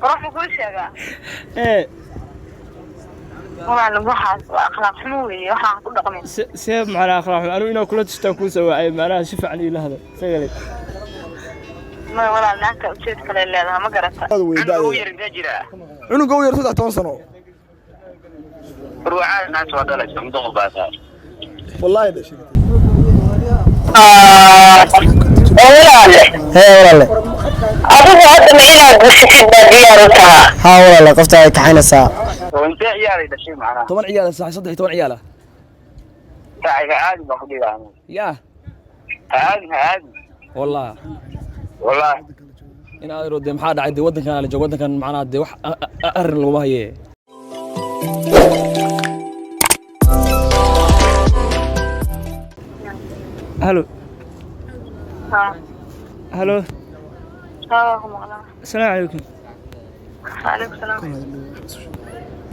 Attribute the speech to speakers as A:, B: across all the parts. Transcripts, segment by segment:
A: روح كل شيء
B: إيه
A: والله waxaas waa akhlaaq xumo weeye waxa ku dhaqmay
B: سيب معنا أخلاق أنا إنه كل تشتاق كوسا وعي معناها شوف عني لهذا سجلت
A: ma walaal naagta ujeed kale leedahay ma garata
C: عنو ير جاجرا
D: عنو قوي رسول 10 سنة
C: روعان الناس ودلت مدغ باسار
D: والله ده شيء
A: walaale
D: والله
A: adigu hadda ma inaad gushid diyaar u tahay
D: والله قفتها كحينسا
C: وانت عيالي ده شيء معناه
D: طبعا عياله صح صدق طبعا عياله
C: تعال عادي باخذ لي
D: يا
C: عادي
D: والله
C: والله
D: إن هذا رد محاد عدي ودن كان على جو ودن كان معنا عدي وح أرن الوما هي
B: هلو
A: ها
B: هلو
A: والله
B: السلام عليكم
A: عليكم السلام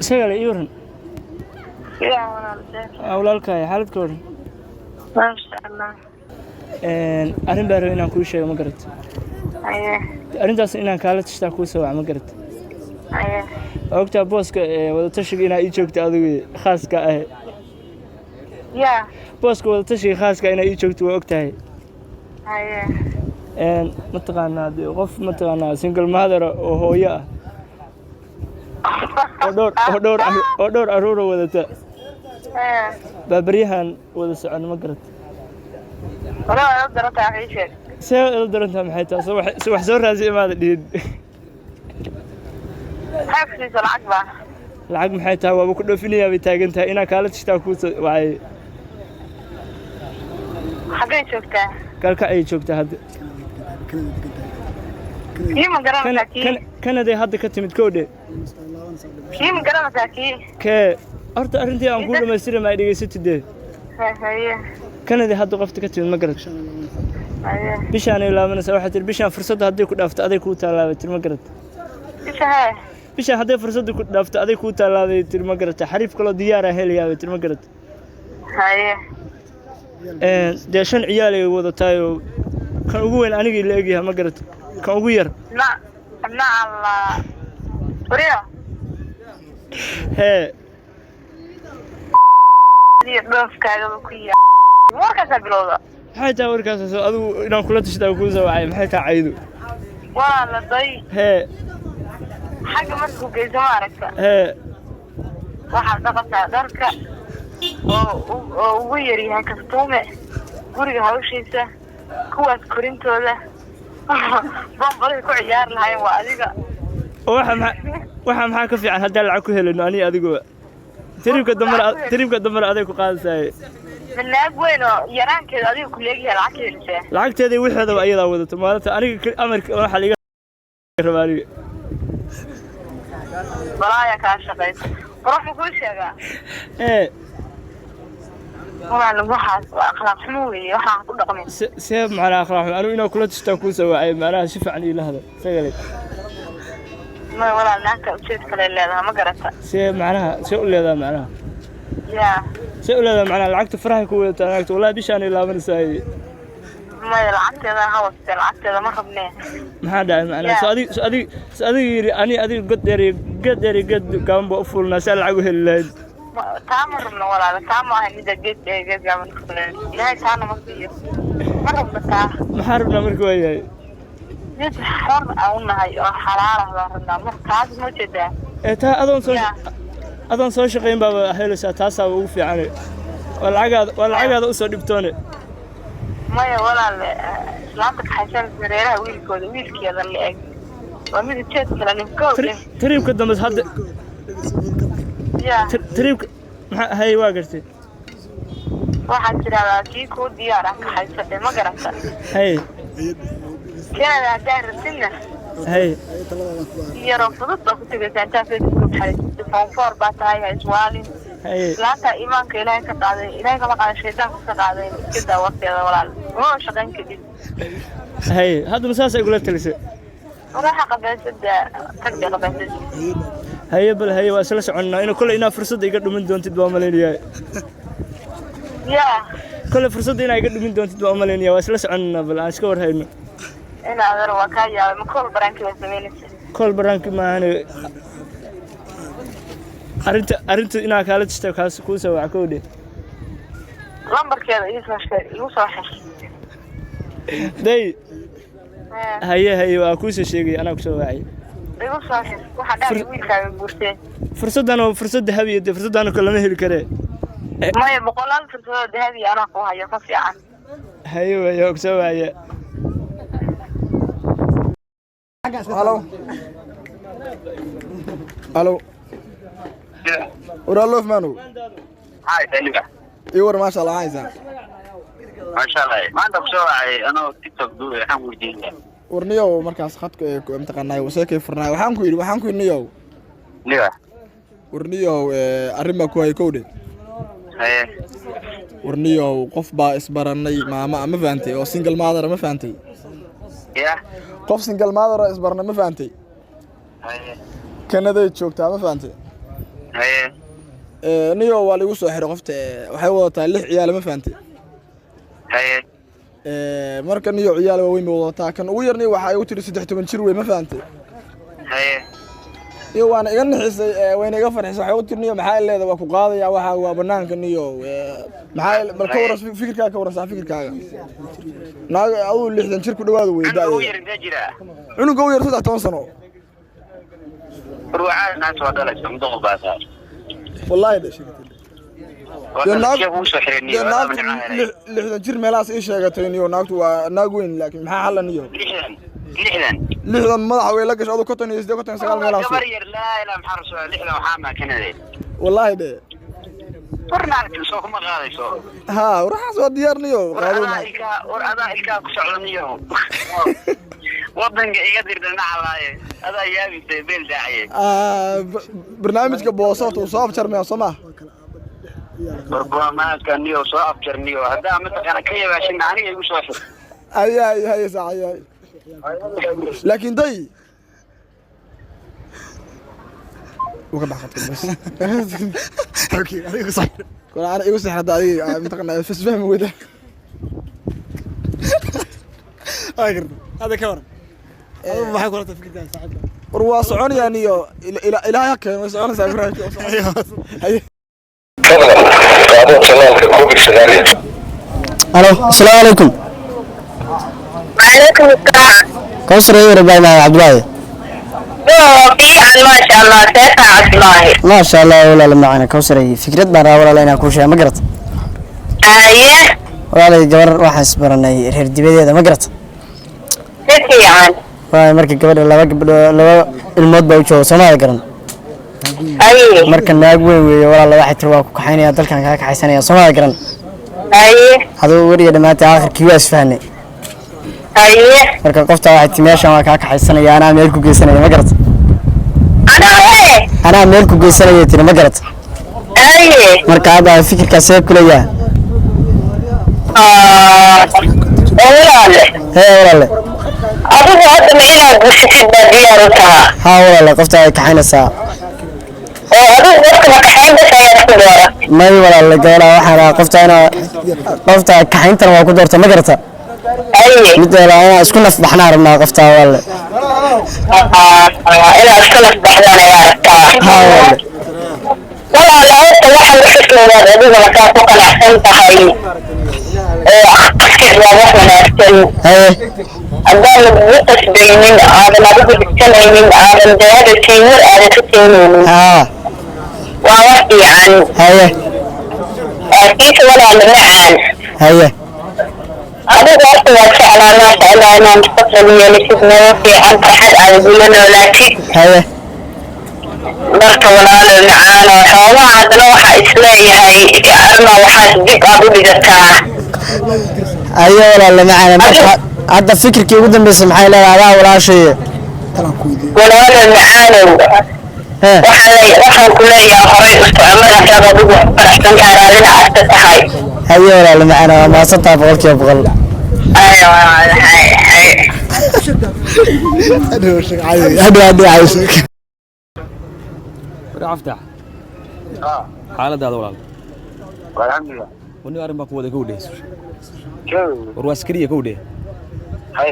B: سجل يورن
A: يا walaal
B: أولادك يا حالك كورن
A: ما شاء الله
B: أرين بارو إنان كل شيء ما قرت
A: ايه
B: أرين داس إنان كالة تشتاق كوسا ما قرت
A: ايه
B: وقتها بوسك ولا تشجع إنا يجوك تأذي خاص كأه
A: يا
B: بوسك ولا تشجع خاص كأنا يجوك وقتها
A: ايه
B: متقنا دي غف متقنا سنجل ماذر وهو يا ودور أرورو وذا
A: ايه
B: بابريهان وذا سعنا ما قرت
A: والله اقدر اعيش
B: سيل درنتها محيطها صبح زورها زي ما ديد
A: حاكسي العقبة
B: lacag maxay tahay waaba ku dhoofinaya bay taagan tahay inaa kaala tishtaa ku wacay
A: xagee joogtaa
B: kalka ay joogtaa hadda
A: kiima garanaysaa kii
B: kanaday hadda ka timid koodhe
A: kiima garanaysaa kii
B: kee horta arrintii aan kuu dhammaystiray ma ay dhegaysatidee
A: haye
B: kanaday hadda qofta ka timid ma garat
A: haye
B: bishaan ay laabanaysaa waxay tiri bishaan fursadda hadday ku dhaafto aday kuu taalaabay tiri ma garat
A: bisha hee
B: bishaan hadday fursadda ku dhaafto aday kuu taalaabay tiri ma garata xariif kaloo diyaara helayaa bay tiri ma garat
A: haye
B: dee 5 ciyaal ay wadataayoo kan ugu weyn anigii la egyahay ma garat kan ugu yar
A: na Allah wariyo
B: hee
A: iyo dhoofkaaga ku yaa warkaas bilowda
B: maxay tahay warkaas adigu inaan kula tashada ku soo wacay maxay tahay aydu
A: waa la day
B: hee
A: xagga markuu geyso ma aragta
B: hee
A: waxaad dhaqataa dharka oo ugu yaryahay kastuume guriga hawshiisa kuwaas korintooda bambalay ku ciyaar lahayn waa adiga waxa maxaa ka fiican haddaan lacag ku helino ani adigoo tiriibka damar aday ku qaadaysaa manaag weyn oo yaraankeeda adiga ku leeyahay lacag helisay
B: lacagteedii wixeedaba ayadaa wadato maalinta aniga amarka waxa liga rabaaniga
A: balaaya ka shaqeysa ruuxu ku sheega والله waxaas waa akhlaaq xumo weeye waxa ku dhaqmay
B: seeb macna akhlaaq anu inaa kula tashtaan ku soo wacay macnaha si fiican ila hada sagalay
A: ma wala naagta ujeed kale leedahay ma garata
B: seeb macnaha soo leedahay macnaha
A: ya
B: soo leedahay macnaha lacagta faraha ku wada naagta wallahi bishaan ilaabanaysaa
A: ma lacagteeda hawsta lacagteeda ma rabnee
B: maxaa dhacay macnaha soo adiga yiri ani god dheeri god gaanbo u fulnaa saa lacag u heli lahayd
A: تامرنا ولا تامر هني دقيت دقيت قبل كلنا لا كان مصير مرة بتاع
B: محاربنا مركو هي
A: جت حر أو نهاي حرارة ظهرنا مركز موجودة
B: تا أظن سوي شقين بابا هيلو ساتاسا وفي عنه والعقاد أصلا دبتونه
A: ما ولا لانتك حسن سريرها ويل كذا اللي أجي ومن الشيء كلا نفكر
B: تريب قدام بس هذا تريب هاي واقرتي
A: waxaa jira kii ku diyaar ah xaysatay ma garata
B: hay
A: kana daartina
B: hay
A: yaro fudud ku tagaysaa inta Facebook xariirta phone for baa tahay iswaalin
B: hay
A: laanta iimaanka ilaahay ka qaaday ilaahay kama qaaday shaytaan ka qaaday sida waqtiga walaal oo shaqayn kadib
B: hay hadda masaas ay gula talisay
A: waxa qabaysada tagda qabaysada
B: هيا بل هيا واسلا سعنا إنه كل إنا فرصة يقدر من دون تدوا ملينيا
A: يا
B: كل فرصة إنا يقدر من دون تدوا ملينيا واسلا سعنا بل أشكر هاي
A: أنا أقدر وكايا مكول برانكي وزميلي
B: كل برانك معنا أرنت إنها كانت تشتغل كوسة وعكودة
A: لمبر كذا يوصل
B: داي هي وأكوسة شيء أنا كوسة واعي
A: يوصل واحد داري ويلكا بورتين
B: فرصة ذهبية فرصة أنا كلنا هي الكرة
A: ما يبقى لان فرصة ذهبية أنا قوها يقصي عن
B: هي كوسة واعي
E: الو ورالو فمانو
C: هاي تانيكا
E: يور ما شاء الله عايزة
C: ما شاء الله ما عندك سواعي أنا تيك توك دوي الحمد لله
E: ورنيو مركز خدك امتقناي وسيكي فرناي waxaan ku niyow
C: ليه
E: ورنيو arima ku ay koode
C: هاي
E: ورنيو qof baa isbaranay maama ma faantay oo single mother ma faantay
C: يا
E: qof single mother isbarna ma faantay
C: هاي
E: Canada joogtaa ma faantay
C: هاي
E: niyo waa lagu soo xiray qofta waxay wadataa 6 ciyaal ma faantay
C: هاي
E: marka niyo ciyaal waa weyn wadataa kan ugu yarnay waxa ay u tiri 13 jir weey ma faantay
C: هاي
E: iyo waan iga nixisay wayna iga farxisay waxa u tirniyo maxaa leedahay waa ku qaadaya waxa waa banaanka niyo maxaa bal ka waras fikirkaaga naag adu 60 jir ku dhawaad weeyda cunuga u yar 13 sano
C: روعان الناس ودلت مدغ باسار
E: wallahi da
C: sheegay
E: 60 jir meelaas ay sheegatay niyo naagtu waa naag weyn laakiin maxaa xal niyo لحظة مدح ولا قش أدو كتن يزدي كتن سقال ملاص
C: لا محرس لحظة وحامة كندي
E: والله ده
C: ورناك سوق ما غادي سوق
E: ها وراح سو ديارنيو
C: ورأدا إلكا كسعلنيو وضن يقدر دنا على هذا يابي بيل داعي
E: برنامجك بوصات وصاف شرمي صماه
C: ربما كان نيو صاف شرميو هذا مثلا كيف عشان عني يقول صاف
E: هي صحيح لكن داي وقبح خطك بس اوكي انا صح انا يوسف هذا منطقه فيس فهم وده
F: هذا كور ما حيكون تفكير ساعتها
E: وروا سعون يعني الى هيك سعون سافر هي
F: الو السلام عليكم
A: وعليكم السلام
F: كوثر ايه رباي مع عبد الواحد
A: في ما شاء الله سيفا عبد الله
F: ما شاء الله ولا معنا كوثر ايه فكرة بارا ولا لنا كل شيء ما قرت
A: ايه
F: ولا جبر واحد اسبرناي reer dibadeeda ma garat
A: fiican
F: waa markii gabadha laba ilmood baa u joogo Soomaaliya garan
A: aye
F: marka naag weyn weeyo walaal waxay tir waa ku kaxaynaya dalkan ka kaxaysanaya Soomaaliya garan
A: aye
F: haduu wariye dhamaatay aakhirkii waa isfahanay
A: aye
F: marka qofta waxay tii meeshan waa ka kaxaysanaya ana meel ku geysanaya ma garat ana meel ku geysanaya tir ma garat
A: aye
F: marka hada fikirka seeb kuleeyahay
A: walaale adigu hadda ma inaad guursasid baa diyaar u tahaa
F: haa walaale qofta ay kaxaynaysaa
A: oo adigu qofka ma kaxayn bas ayaad ku doora
F: may walaale gabadha waxaan rabaa qofta kaxayntana waa ku doorta ma garata
A: aye
F: mid walaal isku naf baxnaa rabnaa qofta walaale
A: inaad isku naf baxdaan ayaa rabtaa
F: haa walaale
A: walaale horta waxaan u xisoodaad adigu markaa ku qanacsan tahay أفكر والله من أقول لك بتسبينين هذا ما بقول بتسمعين هذا هذا التيمور هذا التيمور ووحدي عن كيف ولا المعان هذا وقت وقت على ناس على أنا مستقبلي لسيدنا وفي عن أحد على بلنا ولكن marka walaalo macaan oo xoogaa hadana waxa isleeyahay arma waxa dib aad u dhigataa
F: ayo walaalo macaan hadda fikirkii ugu dambeysay maxay leedahay walaashay
A: walaalo macaan waxaan ku leeyahay horay isticmaalka aad ugu faraxsan tahay aasta tahay
F: ayo walaalo macaan ma santa boqolkiiba boqol
A: ayo
F: هذا عايش
D: افتح حالة هذا والله
C: الحمد لله
D: وني أرمى كودة كودة
C: شو
D: ورواسكرية كودة
C: hay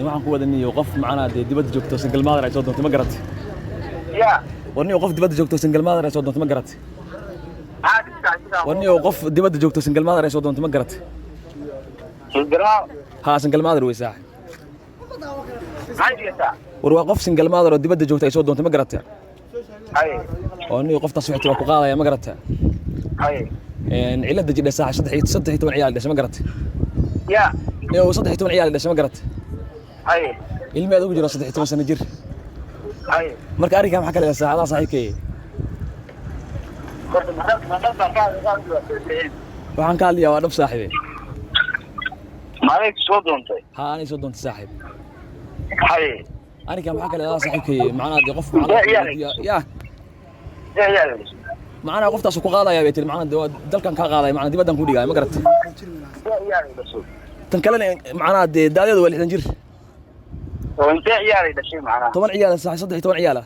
D: waxaan ku wadaniyo qof macnaha dee dibadda joogto single mother ay soo doontay ma garatay
C: ya
D: warniyo qof dibadda joogto single mother ay soo doontay ma garatay
C: caadi
D: warniyo qof dibadda joogto single mother ay soo doontay ma garatay ha single mother way saax war waa qof single mother oo dibadda joogto ay soo doontay ma garatay
C: hay
D: warniyo qoftaas wixii waa ku qaadaya ma garatay
C: hay
D: cilada jidha saax 13 ciyaal dhashay ma garatay
C: ya
D: niyo 13 ciyaal dhashay ma garatay
C: hay
D: ilmeed ugu jira 13 sano jir
C: hay
D: marka ariga maxaa kale saacada saaxiibkay waxaan ka hadlayaa waa dhab saaxiibe
C: maalin soo doontay
D: ha anay soo doontay saaxiib
C: hay
D: ariga maxaa kale saaxiibkay macnaha dee qof macnaha ya macnaha qoftaas ku qaadaya bay tir macnaha dalkan ka qaadaya macnaha dibaddan ku dhigay ma garatay tan kalena macnaha dee daadeedu waa 60 jir
C: oo intee ciyaar ay dhashay macnaha
D: 10 ciyaal saax 13 ciyaal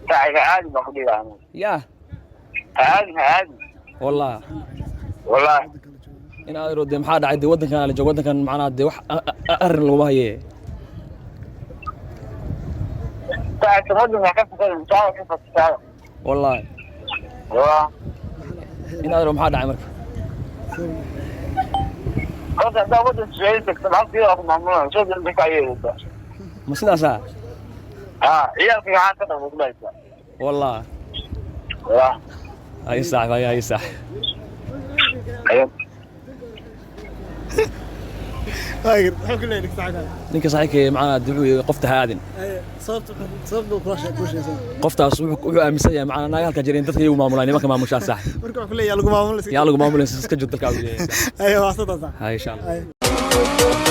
C: saaxiga caadi baa ku dhigaa
D: ya
C: caadi wallahi
D: in aad rode maxaa dhacay dee waddankan la joogo waddankan macnaha dee wax arrin laguma haye
C: saaxiga waddanka ka fakado
D: wallahi in aad maxaa dhacay marka
C: qofka daa waddan soo tagtay halkii oo maamulay soo dhanka ayayda
D: ma sidaasa
C: ciyaalka waxaa ka dhaw dhaysa
D: wallahi ay sax ninka saaxiibkay macnaha dibuu qofta haadin
G: sababta kula sheekaysan
D: qoftaas wuxuu aaminsan yahay macnaha naag halka jireen dadka iyagu maamulaan nimanka maamushaa saaxiib
G: marka wax kale yaa
D: lagu maamulaysa iska jid dalka
G: ayo waa sadada
D: ha insha Allah